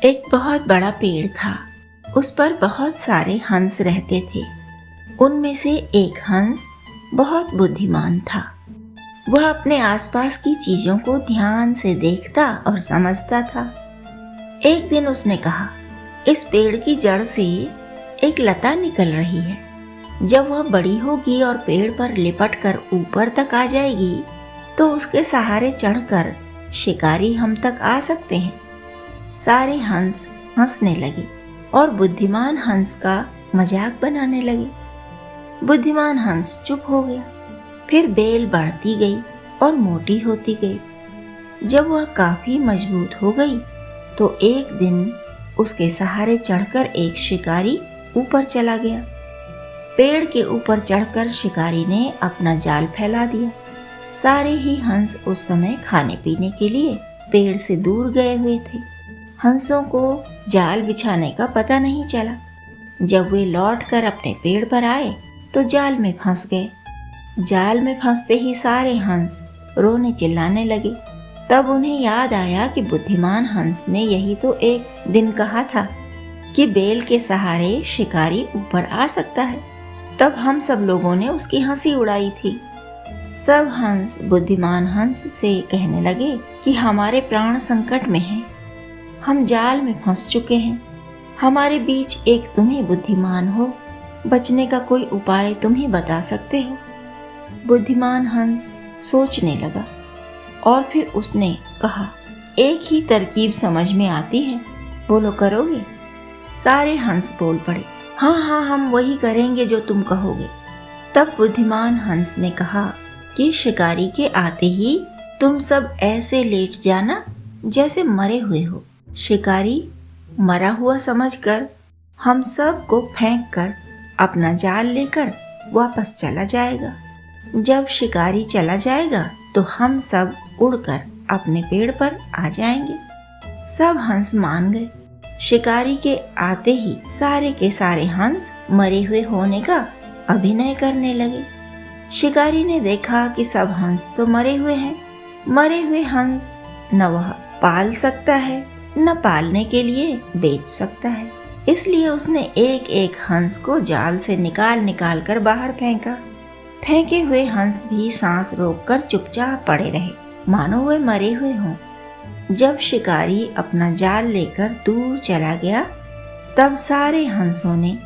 एक बहुत बड़ा पेड़ था। उस पर बहुत सारे हंस रहते थे। उनमें से एक हंस बहुत बुद्धिमान था। वह अपने आसपास की चीजों को ध्यान से देखता और समझता था। एक दिन उसने कहा, इस पेड़ की जड़ से एक लता निकल रही है। जब वह बड़ी होगी और पेड़ पर लिपट कर ऊपर तक आ जाएगी तो उसके सहारे चढ़कर शिकारी हम तक आ सकते हैं। सारे हंस हंसने लगे और बुद्धिमान हंस का मजाक बनाने लगे। बुद्धिमान हंस चुप हो गया। फिर बेल बढ़ती गई और मोटी होती गई। जब वह काफी मजबूत हो गई तो एक दिन उसके सहारे चढ़कर एक शिकारी ऊपर चला गया। पेड़ के ऊपर चढ़कर शिकारी ने अपना जाल फैला दिया। सारे ही हंस उस समय खाने पीने के लिए पेड़ से दूर गए हुए थे। हंसों को जाल बिछाने का पता नहीं चला। जब वे लौटकर अपने पेड़ पर आए तो जाल में फंस गए। जाल में फंसते ही सारे हंस रोने चिल्लाने लगे। तब उन्हें याद आया कि बुद्धिमान हंस ने यही तो एक दिन कहा था कि बेल के सहारे शिकारी ऊपर आ सकता है। तब हम सब लोगों ने उसकी हंसी उड़ाई थी। सब हंस बुद्धिमान हंस से कहने लगे कि हमारे प्राण संकट में हैं। हम जाल में फंस चुके हैं। हमारे बीच एक तुम ही बुद्धिमान हो। बचने का कोई उपाय तुम ही बता सकते हो। बुद्धिमान हंस सोचने लगा और फिर उसने कहा, एक ही तरकीब समझ में आती है, बोलो करोगे? सारे हंस बोल पड़े, हाँ हाँ, हम वही करेंगे जो तुम कहोगे। तब बुद्धिमान हंस ने कहा कि शिकारी के आते ही तुम सब ऐसे लेट जाना जैसे मरे हुए हो। शिकारी मरा हुआ समझकर हम सब को फेंक कर अपना जाल लेकर वापस चला जाएगा। जब शिकारी चला जाएगा तो हम सब उड़कर अपने पेड़ पर आ जाएंगे। सब हंस मान गए। शिकारी के आते ही सारे के सारे हंस मरे हुए होने का अभिनय करने लगे। शिकारी ने देखा कि सब हंस तो मरे हुए हैं। मरे हुए हंस न वह पाल सकता है न पालने के लिए बेच सकता है। इसलिए उसने एक एक हंस को जाल से निकाल निकाल कर बाहर फेंका। फेंके हुए हंस भी सांस रोककर चुपचाप पड़े रहे, मानो वे मरे हुए हों। जब शिकारी अपना जाल लेकर दूर चला गया तब सारे हंसों ने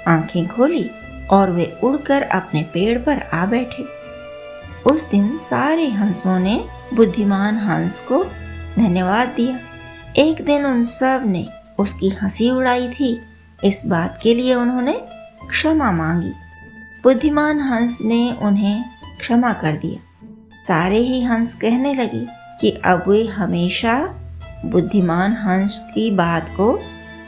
आंखें खोली और वे उड़कर अपने पेड़ पर आ बैठे। उस दिन सारे हंसों ने बुद्धिमान हंस को धन्यवाद दिया। एक दिन उन सब ने उसकी हंसी उड़ाई थी। इस बात के लिए उन्होंने क्षमा मांगी। बुद्धिमान हंस ने उन्हें क्षमा कर दिया। सारे ही हंस कहने लगे कि अब वे हमेशा बुद्धिमान हंस की बात को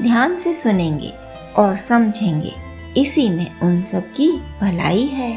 ध्यान से सुनेंगे और समझेंगे। इसी में उन सब की भलाई है।